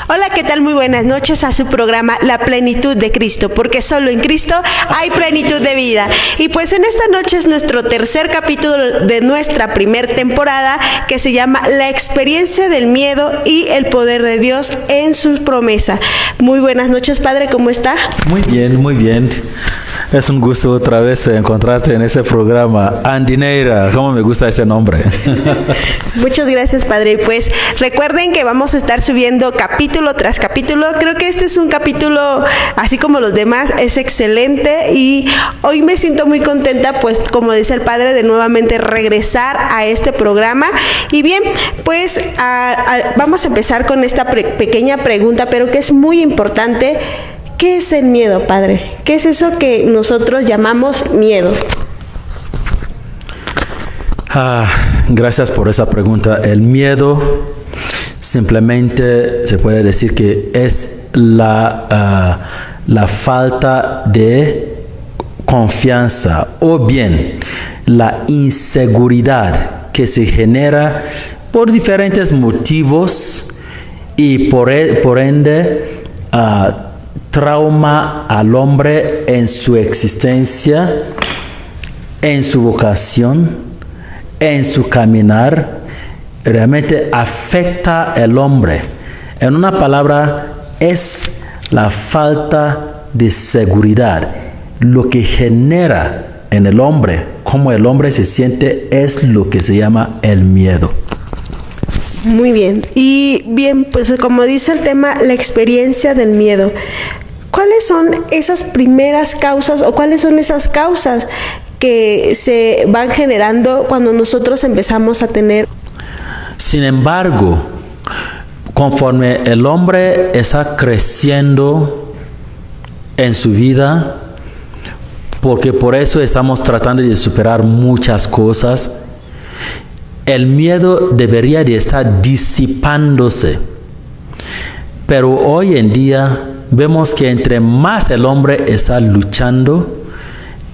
Hola, ¿qué tal? Muy buenas noches a su programa La Plenitud de Cristo, porque solo en Cristo hay plenitud de vida. Y pues en esta noche es nuestro tercer capítulo de nuestra primer temporada, que se llama La experiencia del miedo y el poder de Dios en su promesa. Muy buenas noches, Padre, ¿cómo está? Muy bien, muy bien. Es un gusto otra vez encontrarte en ese programa. Andineira, ¿cómo me gusta ese nombre? Muchas gracias, Padre. Y pues recuerden que vamos a estar subiendo capítulo tras capítulo. Creo que este es un capítulo, así como los demás, es excelente. Y hoy me siento muy contenta, pues como dice el Padre, de nuevamente regresar a este programa. Y bien, pues vamos a empezar con esta pequeña pregunta, pero que es muy importante. ¿Qué es el miedo, Padre? ¿Qué es eso que nosotros llamamos miedo? Gracias por esa pregunta. El miedo simplemente se puede decir que es la falta de confianza o bien la inseguridad que se genera por diferentes motivos y por ende trauma al hombre en su existencia, en su vocación, en su caminar. Realmente afecta al hombre. En una palabra, es la falta de seguridad. Lo que genera en el hombre, cómo el hombre se siente, es lo que se llama el miedo. Muy bien. Y bien, pues como dice el tema, la experiencia del miedo. ¿Cuáles son esas primeras causas o cuáles son esas causas que se van generando cuando nosotros empezamos a tener? Sin embargo, conforme el hombre está creciendo en su vida, porque por eso estamos tratando de superar muchas cosas, el miedo debería de estar disipándose. Pero hoy en día vemos que entre más el hombre está luchando,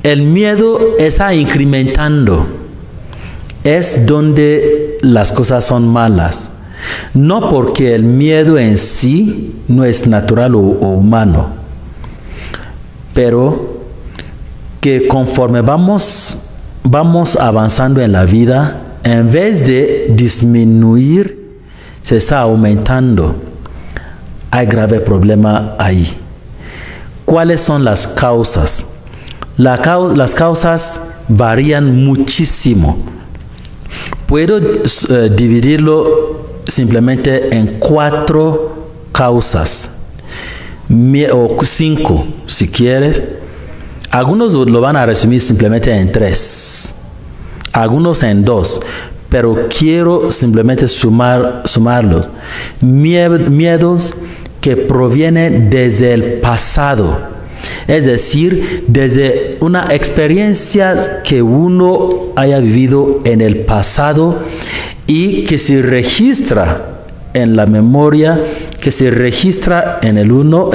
el miedo está incrementando. Es donde las cosas son malas. No porque el miedo en sí no es natural o humano, pero que conforme vamos avanzando en la vida, en vez de disminuir, se está aumentando. Hay grave problema ahí. ¿Cuáles son las causas? Las causas varían muchísimo. Puedo dividirlo simplemente en 4 causas, o 5 si quieres. Algunos lo van a resumir simplemente en 3, algunos en 2. Pero quiero simplemente sumarlos. Miedos que provienen desde el pasado, es decir, desde una experiencia que uno haya vivido en el pasado y que se registra en la memoria, que se registra en uno,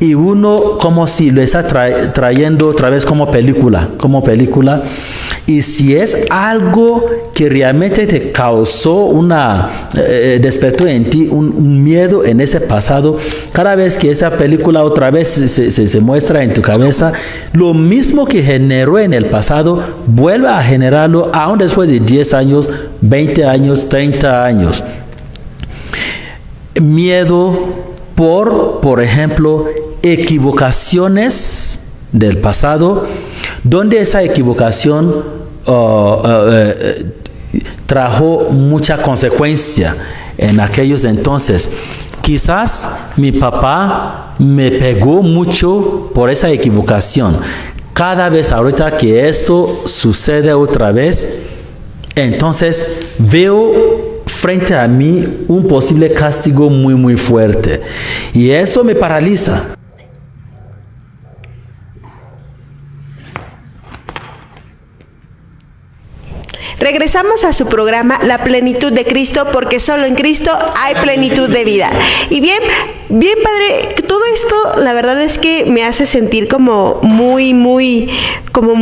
y uno como si lo está trayendo otra vez como película. Y si es algo que realmente te causó despertó en ti un miedo en ese pasado, cada vez que esa película otra vez se muestra en tu cabeza, lo mismo que generó en el pasado, vuelve a generarlo aún después de 10 años, 20 años, 30 años. Miedo por ejemplo, equivocaciones del pasado, donde esa equivocación trajo mucha consecuencia en aquellos entonces. Quizás mi papá me pegó mucho por esa equivocación. Cada vez ahorita que eso sucede otra vez, entonces veo frente a mí un posible castigo muy, muy fuerte. Y eso me paraliza. Regresamos a su programa La Plenitud de Cristo, porque solo en Cristo hay plenitud de vida. Y bien, Padre, todo esto la verdad es que me hace sentir como muy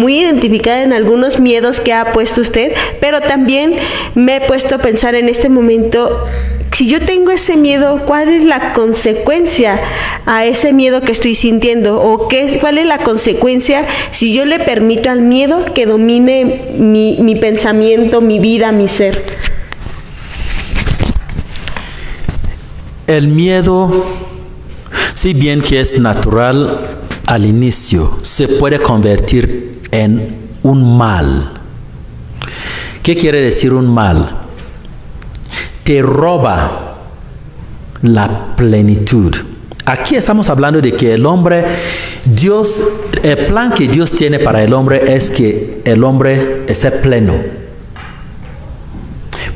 identificada en algunos miedos que ha puesto usted, pero también me he puesto a pensar en este momento Si yo tengo ese miedo, ¿cuál es la consecuencia a ese miedo que estoy sintiendo? ¿O cuál es la consecuencia si yo le permito al miedo que domine mi pensamiento, mi vida, mi ser? El miedo, si bien que es natural al inicio, se puede convertir en un mal. ¿Qué quiere decir un mal? Te roba la plenitud. Aquí estamos hablando de que el hombre, el plan que Dios tiene para el hombre es que el hombre esté pleno.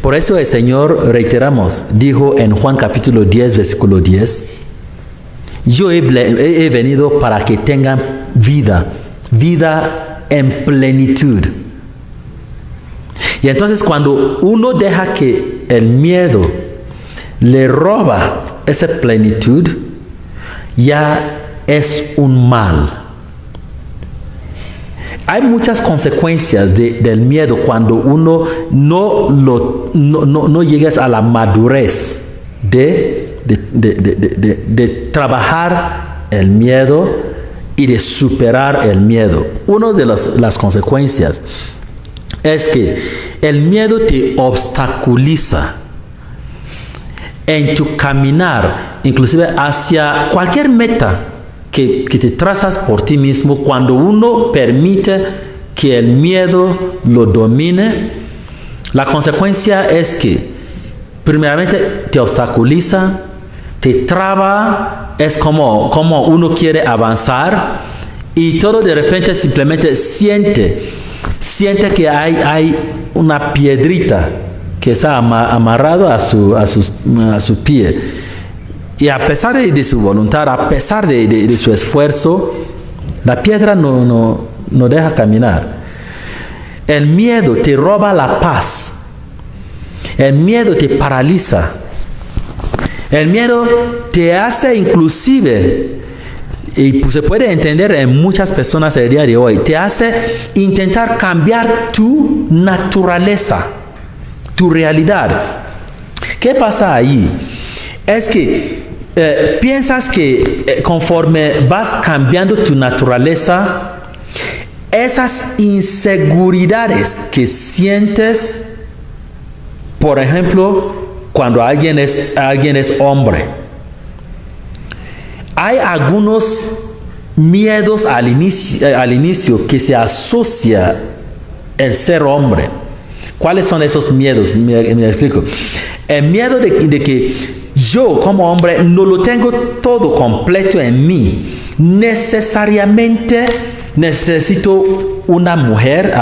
Por eso el Señor, reiteramos, dijo en Juan capítulo 10, versículo 10, yo he venido para que tengan vida en plenitud. Y entonces cuando uno deja que el miedo le roba esa plenitud, ya es un mal. Hay muchas consecuencias del miedo cuando uno no llegas a la madurez de trabajar el miedo y de superar el miedo. Una de las consecuencias es que el miedo te obstaculiza en tu caminar, inclusive hacia cualquier meta que te trazas por ti mismo. Cuando uno permite que el miedo lo domine, la consecuencia es que primeramente te obstaculiza, te traba, es como uno quiere avanzar y todo de repente simplemente siente que hay una piedrita que está amarrado a su pie. Y a pesar de su voluntad, a pesar de su esfuerzo, la piedra no deja caminar. El miedo te roba la paz. El miedo te paraliza. El miedo te hace inclusive, y pues se puede entender en muchas personas el día de hoy, te hace intentar cambiar tu naturaleza, tu realidad. ¿Qué pasa ahí? Es que piensas que conforme vas cambiando tu naturaleza, esas inseguridades que sientes, por ejemplo, cuando alguien es hombre, hay algunos miedos al inicio que se asocia el ser hombre. ¿Cuáles son esos miedos? Me explico. El miedo de que yo como hombre no lo tengo todo completo en mí. Necesariamente necesito una mujer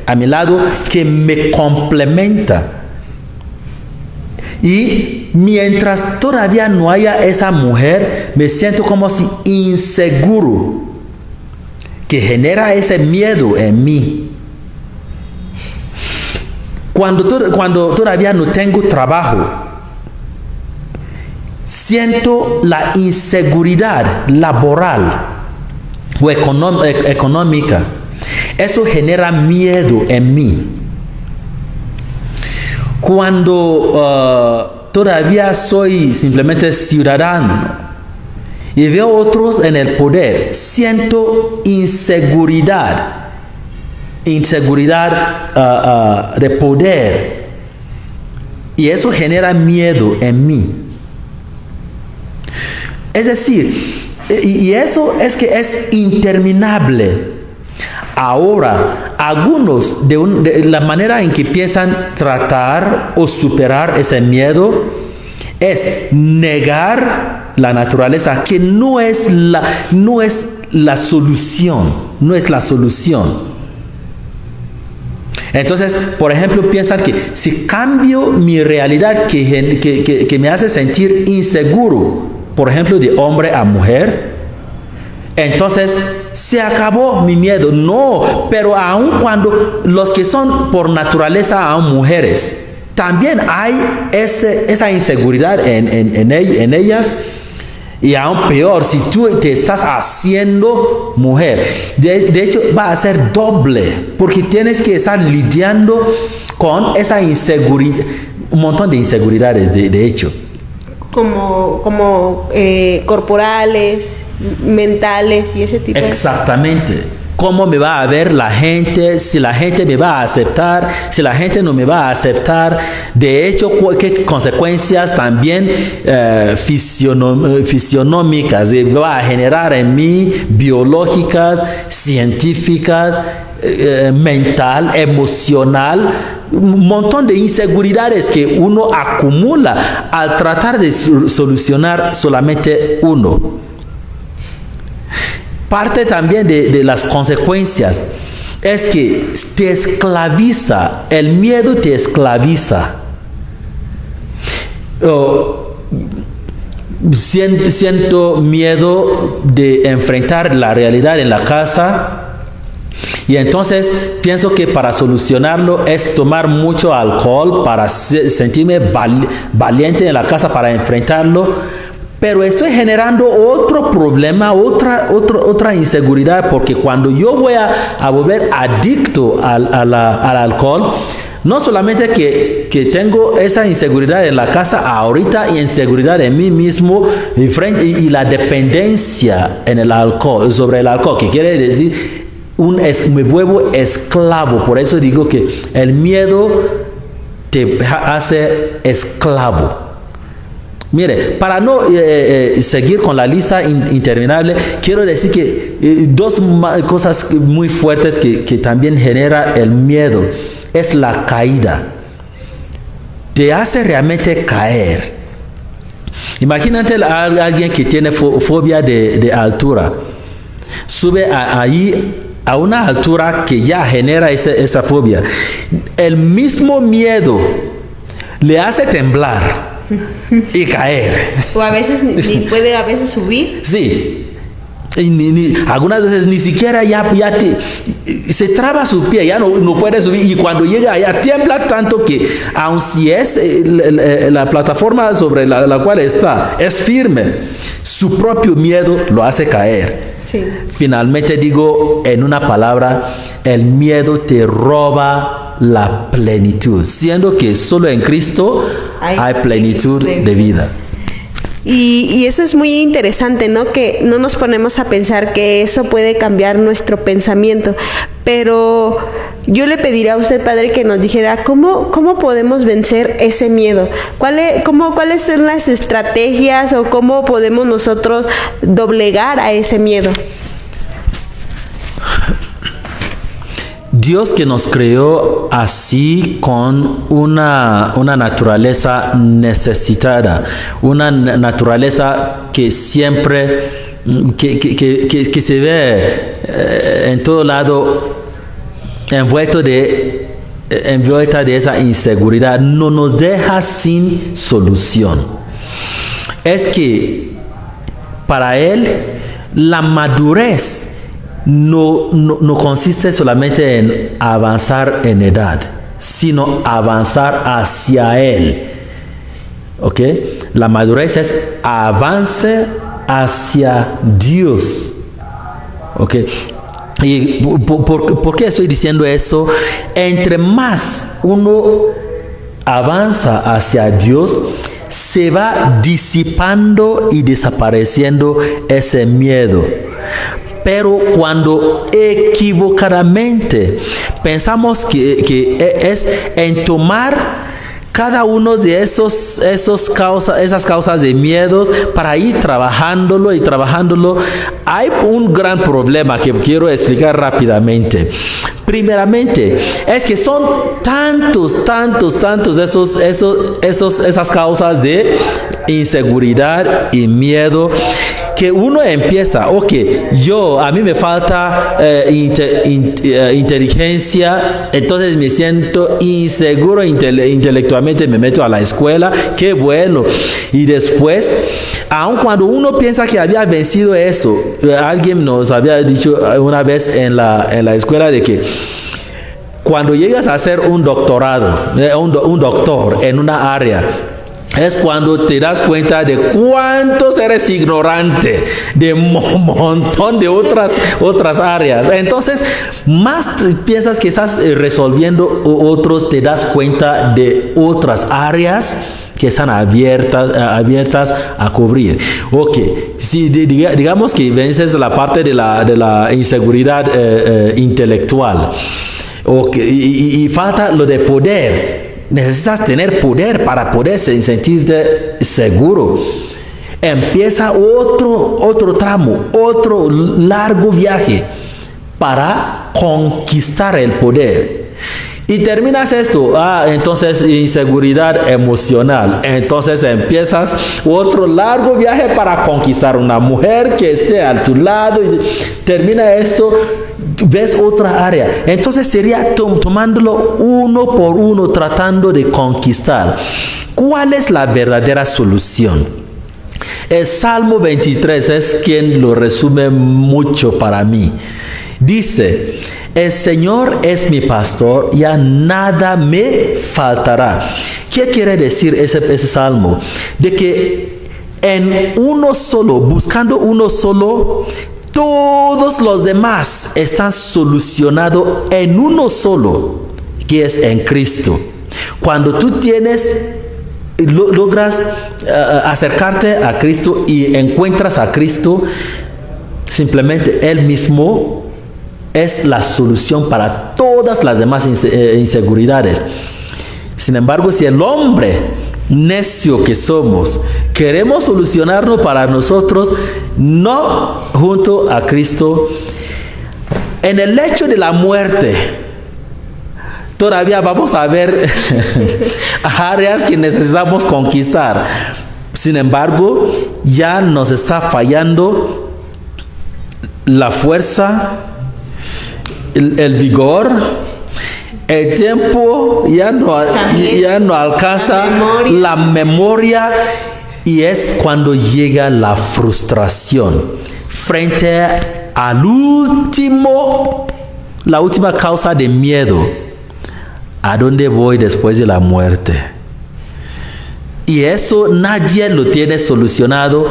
a mi lado que me complementa. Y mientras todavía no haya esa mujer, me siento como si inseguro, que genera ese miedo en mí. Cuando todavía no tengo trabajo, siento la inseguridad laboral o económica. Eso genera miedo en mí. Cuando todavía soy simplemente ciudadano y veo otros en el poder, siento inseguridad de poder, y eso genera miedo en mí. Es decir, y eso es que es interminable. Ahora, algunos de la manera en que piensan tratar o superar ese miedo es negar la naturaleza, que no es la solución. Entonces, por ejemplo, piensan que si cambio mi realidad que me hace sentir inseguro, por ejemplo, de hombre a mujer, entonces se acabó mi miedo. No, pero aun cuando los que son por naturaleza aún mujeres, también hay esa inseguridad en ellas. Y aún peor, si tú te estás haciendo mujer, de hecho va a ser doble, porque tienes que estar lidiando con esa inseguridad, un montón de inseguridades, de hecho. Como corporales, mentales y ese tipo. Exactamente. ¿Cómo me va a ver la gente? Si la gente me va a aceptar, si la gente no me va a aceptar. De hecho, qué consecuencias también fisionómicas va a generar en mí, biológicas, científicas, mental, emocional. Un montón de inseguridades que uno acumula al tratar de solucionar solamente uno. Parte también de las consecuencias es que te esclaviza, el miedo te esclaviza. Siento miedo de enfrentar la realidad en la casa. Y entonces pienso que para solucionarlo es tomar mucho alcohol para sentirme valiente en la casa para enfrentarlo. Pero estoy generando otro problema, otra inseguridad, porque cuando yo voy a volver adicto al alcohol, no solamente que tengo esa inseguridad en la casa ahorita y inseguridad en mí mismo y la dependencia en el alcohol, sobre el alcohol, que quiere decir me vuelvo esclavo. Por eso digo que el miedo te hace esclavo. Mire, para no seguir con la lista interminable, quiero decir que dos cosas muy fuertes que también genera el miedo es la caída. Te hace realmente caer. Imagínate a alguien que tiene fobia de altura. Sube ahí a una altura que ya genera esa fobia. El mismo miedo le hace temblar y caer. O a veces ni puede a veces subir. Sí. Algunas veces ni siquiera se traba su pie, ya no puede subir, y cuando llega allá tiembla tanto que aun si es la plataforma sobre la cual está es firme, su propio miedo lo hace caer. Sí. Finalmente digo en una palabra, el miedo te roba la plenitud, siendo que solo en Cristo hay plenitud de vida. Y eso es muy interesante, ¿no? Que no nos ponemos a pensar que eso puede cambiar nuestro pensamiento. Pero yo le pediría a usted, Padre, que nos dijera cómo podemos vencer ese miedo. ¿Cuáles son las estrategias o cómo podemos nosotros doblegar a ese miedo? Dios que nos creó así con una naturaleza necesitada, una naturaleza que siempre, que se ve en todo lado envuelta de esa inseguridad, no nos deja sin solución. Es que para Él la madurez no consiste solamente en avanzar en edad, sino avanzar hacia Él. ¿Ok? La madurez es avance hacia Dios. ¿Ok? ¿Y por qué estoy diciendo eso? Entre más uno avanza hacia Dios, se va disipando y desapareciendo ese miedo. Pero cuando equivocadamente pensamos que es en tomar cada uno de esas causas de miedos para ir trabajándolo, hay un gran problema que quiero explicar rápidamente. Primeramente, es que son tantos esas causas de inseguridad y miedo, que uno empieza, a mí me falta inteligencia, entonces me siento inseguro intelectualmente, me meto a la escuela, qué bueno. Y después, aun cuando uno piensa que había vencido eso, alguien nos había dicho una vez en la escuela de que cuando llegas a hacer un doctorado, un doctor en una área, es cuando te das cuenta de cuántos eres ignorante de un montón de otras áreas. Entonces, más piensas que estás resolviendo otros, te das cuenta de otras áreas que están abiertas a cubrir. Ok, si digamos que vences la parte de la inseguridad intelectual, okay, y falta lo de poder. Necesitas tener poder para poder sentirte seguro. Empieza otro tramo, otro largo viaje para conquistar el poder. Y terminas esto, entonces inseguridad emocional. Entonces empiezas otro largo viaje para conquistar una mujer que esté a tu lado. Y termina esto, ves otra área. Entonces sería tomándolo uno por uno, tratando de conquistar. ¿Cuál es la verdadera solución? El Salmo 23 es quien lo resume mucho para mí. Dice: el Señor es mi pastor, ya nada me faltará. ¿Qué quiere decir ese salmo? De que en uno solo, buscando uno solo, todos los demás están solucionados en uno solo, que es en Cristo. Cuando tú logras acercarte a Cristo y encuentras a Cristo, simplemente Él mismo es la solución para todas las demás inseguridades. Sin embargo, si el hombre necio que somos queremos solucionarlo para nosotros, no junto a Cristo, en el hecho de la muerte, todavía vamos a ver áreas que necesitamos conquistar. Sin embargo, ya nos está fallando la fuerza, el vigor, el tiempo ya no alcanza, la memoria, y es cuando llega la frustración frente a la última causa de miedo. ¿A dónde voy después de la muerte? Y eso nadie lo tiene solucionado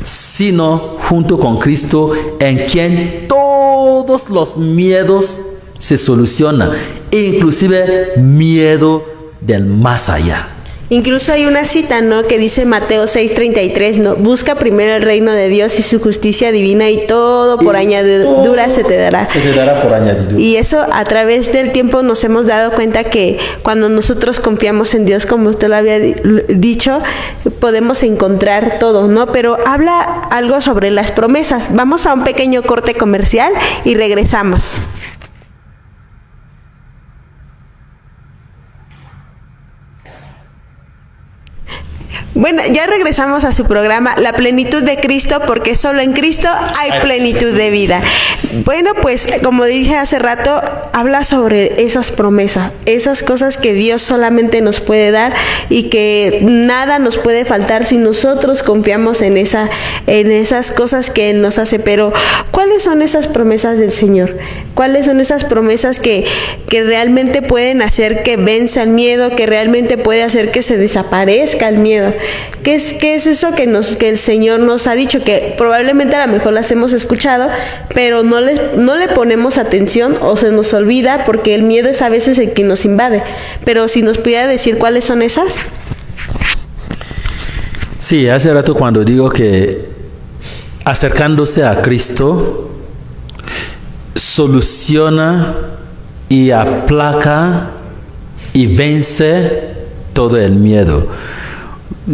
sino junto con Cristo, en quien todos los miedos se solucionan, inclusive miedo del más allá. Incluso hay una cita, ¿no?, que dice Mateo 6:33, ¿no? Busca primero el reino de Dios y su justicia divina, y todo por añadidura se te dará. Se te dará por añadidura. Y eso, a través del tiempo nos hemos dado cuenta que cuando nosotros confiamos en Dios, como usted lo había dicho, podemos encontrar todo, ¿no? Pero habla algo sobre las promesas. Vamos a un pequeño corte comercial y regresamos. Bueno, ya regresamos a su programa La Plenitud de Cristo, porque solo en Cristo hay plenitud de vida. Bueno, pues como dije hace rato, habla sobre esas promesas, esas cosas que Dios solamente nos puede dar y que nada nos puede faltar si nosotros confiamos en esas cosas que Él nos hace. Pero ¿cuáles son esas promesas del Señor? ¿Cuáles son esas promesas que realmente pueden hacer que venza el miedo, que realmente puede hacer que se desaparezca el miedo? ¿Qué es eso que el Señor nos ha dicho? Que probablemente a lo mejor las hemos escuchado, pero no le ponemos atención o se nos olvida, porque el miedo es a veces el que nos invade. Pero si nos pudiera decir cuáles son esas. Sí, hace rato cuando digo que acercándose a Cristo soluciona y aplaca y vence todo el miedo.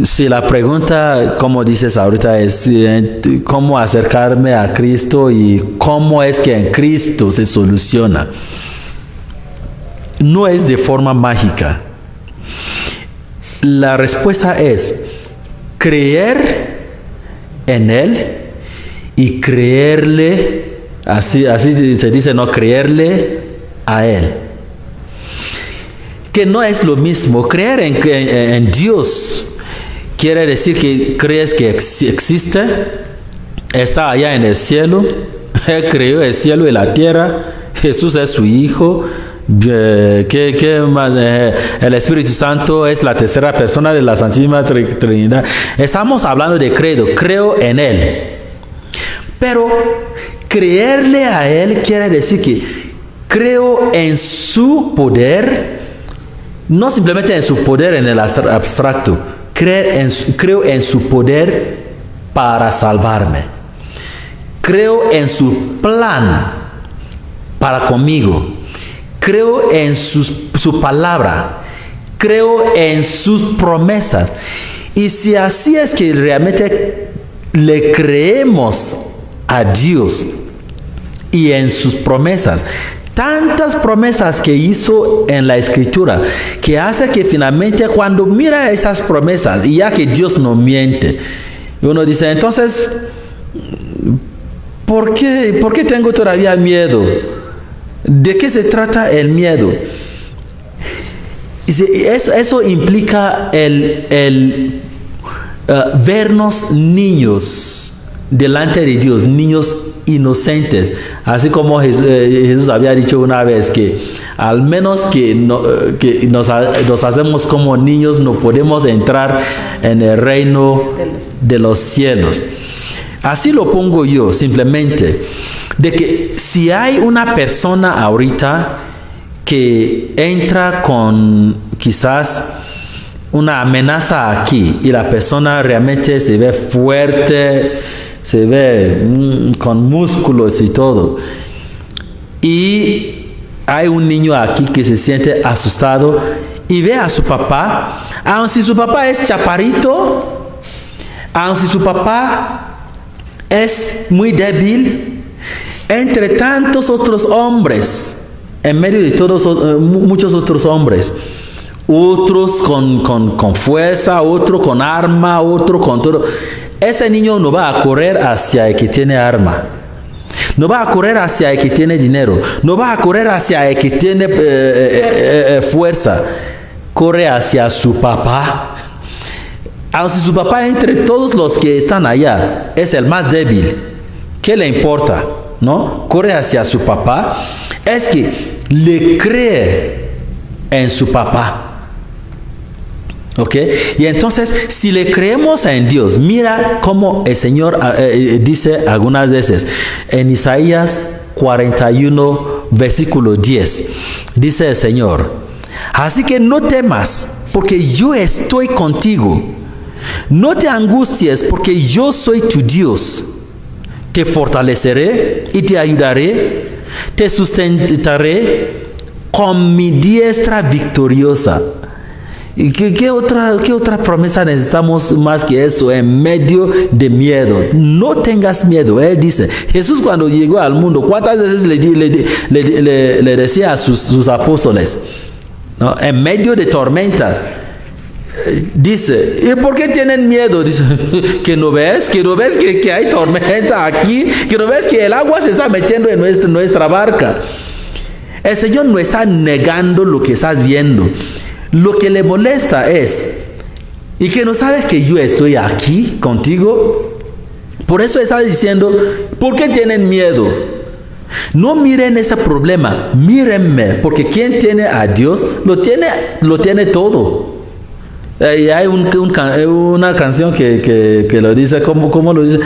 Si la pregunta, como dices ahorita, es cómo acercarme a Cristo y cómo es que en Cristo se soluciona, no es de forma mágica. La respuesta es creer en Él y creerle, así se dice, no, creerle a Él. Que no es lo mismo. Creer en Dios quiere decir que crees que existe, está allá en el cielo, Él creó el cielo y la tierra, Jesús es su Hijo, ¿Qué más? El Espíritu Santo es la tercera persona de la Santísima Trinidad. Estamos hablando de credo, creo en Él. Pero creerle a Él quiere decir que creo en su poder, no simplemente en su poder en el abstracto, creo en su poder para salvarme. Creo en su plan para conmigo. Creo en su palabra. Creo en sus promesas. Y si así es que realmente le creemos a Dios y en sus promesas, tantas promesas que hizo en la Escritura, que hace que finalmente cuando mira esas promesas, y ya que Dios no miente, uno dice, entonces, ¿por qué tengo todavía miedo? ¿De qué se trata el miedo? Eso implica vernos niños delante de Dios, niños inocentes, así como Jesús había dicho una vez que al menos que nos hacemos como niños, no podemos entrar en el reino de los cielos. Así lo pongo yo, simplemente, de que si hay una persona ahorita que entra con quizás una amenaza aquí y la persona realmente se ve fuerte, se ve con músculos y todo, y hay un niño aquí que se siente asustado y ve a su papá, aun si su papá es chaparrito, aun si su papá es muy débil, entre tantos otros hombres, en medio de todos muchos otros hombres, otros con fuerza, otro con arma, otro con todo, ese niño no va a correr hacia el que tiene arma, no va a correr hacia el que tiene dinero, no va a correr hacia el que tiene fuerza, corre hacia su papá. Aun si su papá entre todos los que están allá es el más débil, ¿qué le importa? ¿No? Corre hacia su papá. Es que le cree en su papá. ¿Ok? Y entonces, si le creemos en Dios, mira cómo el Señor dice algunas veces en Isaías 41, versículo 10. Dice el Señor, así que no temas, porque yo estoy contigo. No te angusties, porque yo soy tu Dios. Te fortaleceré y te ayudaré. Te sustentaré con mi diestra victoriosa. ¿Y qué otra promesa necesitamos más que eso en medio de miedo? No tengas miedo. Él dice, Jesús cuando llegó al mundo, ¿cuántas veces le decía a sus apóstoles? ¿No? En medio de tormenta. Dice, ¿y por qué tienen miedo? Dice, ¿que no ves que hay tormenta aquí? ¿Que no ves que el agua se está metiendo en nuestra barca? El Señor no está negando lo que estás viendo. Lo que le molesta es, ¿y que no sabes que yo estoy aquí contigo? Por eso está diciendo, ¿por qué tienen miedo? No miren ese problema, mírenme, porque quien tiene a Dios lo tiene todo. Y hay una canción que lo dice, ¿cómo lo dice?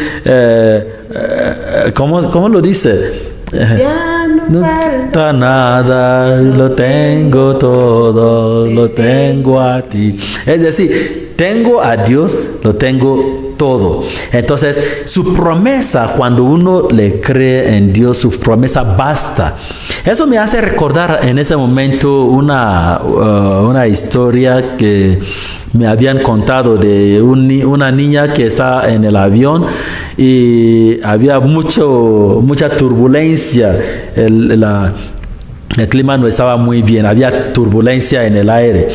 ¿Cómo lo dice? Ya no falta nada, lo tengo todo, lo tengo a ti. Es decir, tengo a Dios, lo tengo todo. Entonces, su promesa, cuando uno le cree en Dios, su promesa basta. Eso me hace recordar en ese momento una historia que me habían contado de una niña que estaba en el avión y había mucha turbulencia. El clima no estaba muy bien, había turbulencia en el aire.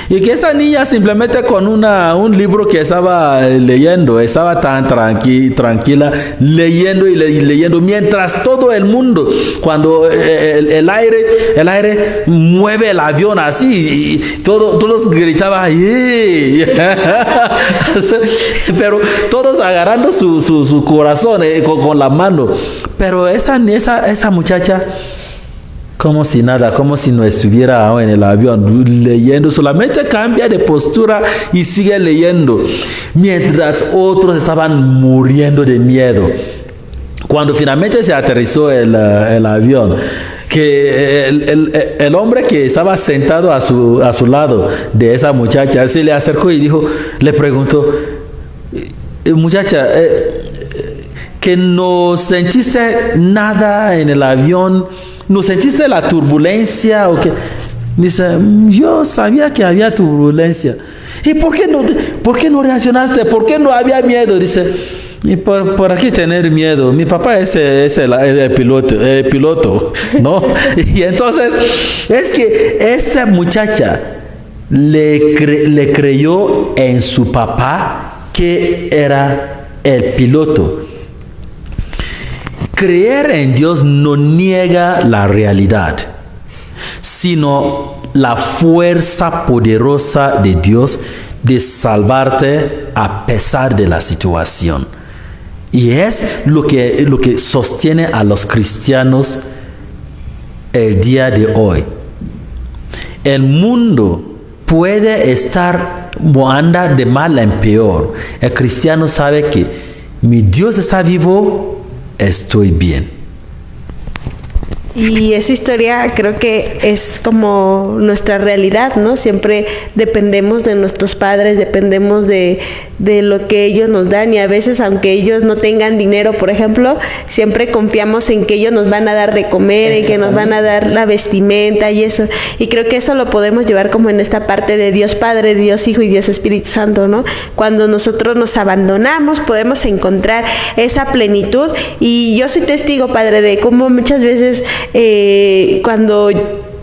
Y que esa niña simplemente con un libro que estaba leyendo, estaba tan tranquila, leyendo y leyendo, mientras todo el mundo, cuando el aire mueve el avión así, y todos gritaban, pero todos agarrando su corazón con la mano. Pero esa muchacha como si nada, como si no estuviera en el avión leyendo, solamente cambia de postura y sigue leyendo, mientras otros estaban muriendo de miedo. Cuando finalmente se aterrizó el avión, que el hombre que estaba sentado a su lado de esa muchacha se le acercó y le preguntó, muchacha, que no sentiste nada en el avión, no sentiste la turbulencia o qué. Dice, yo sabía que había turbulencia. ¿Y por qué no reaccionaste? ¿Por qué no había miedo? Dice, y por aquí tener miedo. Mi papá es el piloto, ¿no? Y entonces es que esa muchacha le creyó en su papá que era el piloto. Creer en Dios no niega la realidad, sino la fuerza poderosa de Dios de salvarte a pesar de la situación. Y es lo que sostiene a los cristianos el día de hoy. El mundo puede estar, anda de mal en peor. El cristiano sabe que mi Dios está vivo, estoy bien. Y esa historia creo que es como nuestra realidad, ¿no? Siempre dependemos de nuestros padres, dependemos de lo que ellos nos dan, y a veces, aunque ellos no tengan dinero, por ejemplo, siempre confiamos en que ellos nos van a dar de comer, en que nos van a dar la vestimenta y eso. Y creo que eso lo podemos llevar como en esta parte de Dios Padre, Dios Hijo y Dios Espíritu Santo, ¿no? Cuando nosotros nos abandonamos, podemos encontrar esa plenitud. Y yo soy testigo, Padre, de cómo muchas veces cuando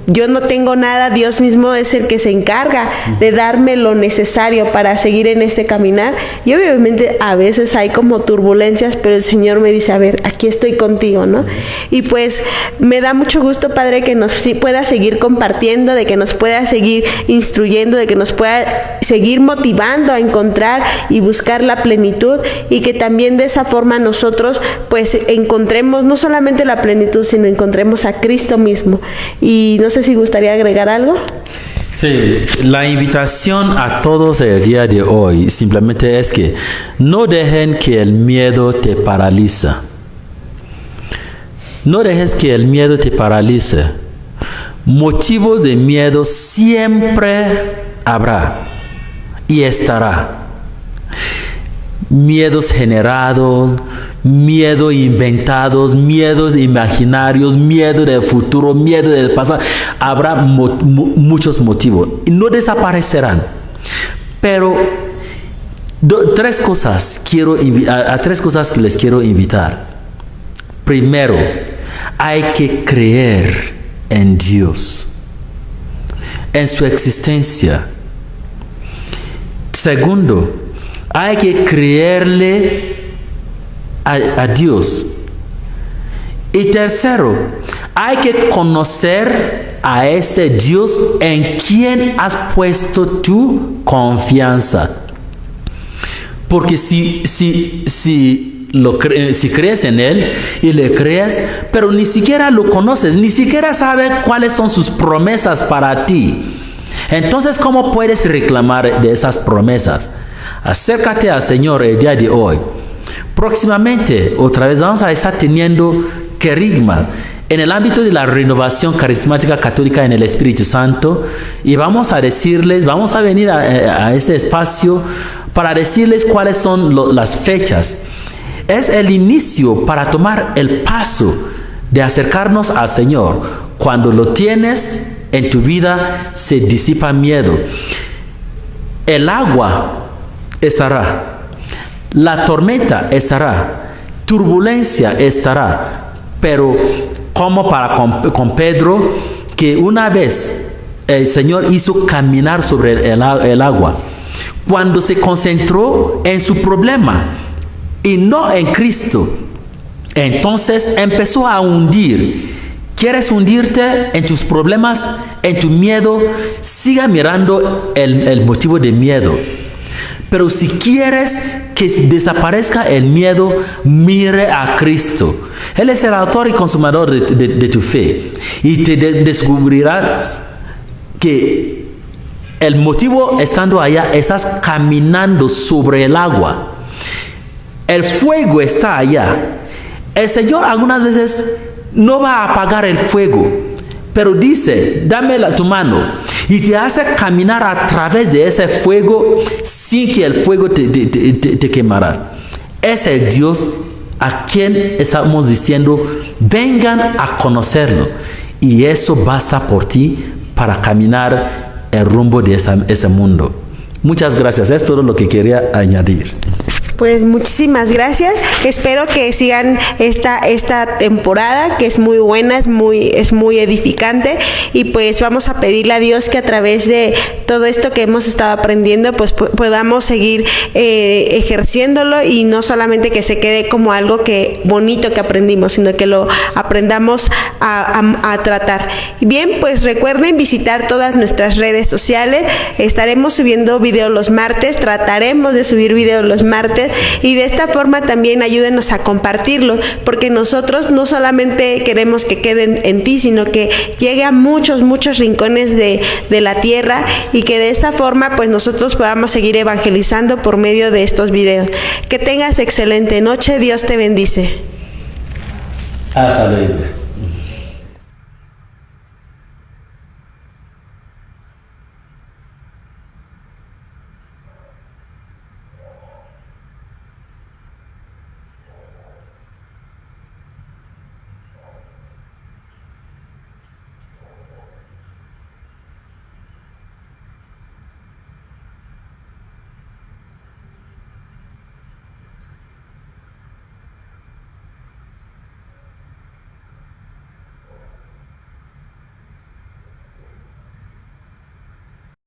yo no tengo nada, Dios mismo es el que se encarga de darme lo necesario para seguir en este caminar. Y obviamente a veces hay como turbulencias, pero el Señor me dice, a ver, aquí estoy contigo, ¿no? Y pues me da mucho gusto, Padre, que nos pueda seguir compartiendo, de que nos pueda seguir instruyendo, de que nos pueda seguir motivando a encontrar y buscar la plenitud, y que también de esa forma nosotros pues encontremos no solamente la plenitud, sino encontremos a Cristo mismo. Y no sé si gustaría agregar algo. Sí, la invitación a todos el día de hoy simplemente es que no dejen que el miedo te paralice. No dejes que el miedo te paralice. Motivos de miedo siempre habrá y estará. Miedos generados, miedo inventados, miedos imaginarios, miedo del futuro, miedo del pasado. Habrá muchos motivos y no desaparecerán. Pero tres cosas que les quiero invitar. Primero, hay que creer en Dios, en su existencia. Segundo, hay que creerle a Dios. Y tercero, hay que conocer a ese Dios en quien has puesto tu confianza. Porque si crees en Él y le crees, pero ni siquiera lo conoces, ni siquiera sabes cuáles son sus promesas para ti, entonces ¿cómo puedes reclamar de esas promesas? Acércate al Señor el día de hoy. Próximamente, otra vez vamos a estar teniendo querigma en el ámbito de la renovación carismática católica en el Espíritu Santo, y vamos a venir a este espacio para decirles cuáles son las fechas. Es el inicio para tomar el paso de acercarnos al Señor. Cuando lo tienes en tu vida, se disipa miedo. El agua estará, la tormenta estará, turbulencia estará, pero como con Pedro, que una vez el Señor hizo caminar sobre el agua, cuando se concentró en su problema y no en Cristo, entonces empezó a hundir. ¿Quieres hundirte en tus problemas, en tu miedo? Siga mirando el motivo de miedo. Pero si quieres que desaparezca el miedo, mire a Cristo. Él es el autor y consumador de tu fe. Y te descubrirás que el motivo estando allá, estás caminando sobre el agua. El fuego está allá. El Señor algunas veces no va a apagar el fuego, pero dice, dame tu mano, y te hace caminar a través de ese fuego sin que el fuego te quemará. Es el Dios a quien estamos diciendo, vengan a conocerlo, y eso basta por ti para caminar el rumbo de ese mundo. Muchas gracias, es todo lo que quería añadir. Pues muchísimas gracias. Espero que sigan esta temporada, que es muy buena, es muy edificante, y pues vamos a pedirle a Dios que a través de todo esto que hemos estado aprendiendo, pues podamos seguir ejerciéndolo, y no solamente que se quede como algo bonito que aprendimos, sino que lo aprendamos a tratar. Bien, pues recuerden visitar todas nuestras redes sociales. Estaremos subiendo videos los martes, trataremos de subir videos los martes, y de esta forma también ayúdenos a compartirlo, porque nosotros no solamente queremos que queden en ti, sino que llegue a muchos rincones de la tierra, y que de esta forma pues nosotros podamos seguir evangelizando por medio de estos videos. Que tengas excelente noche. Dios te bendice. Hasta luego.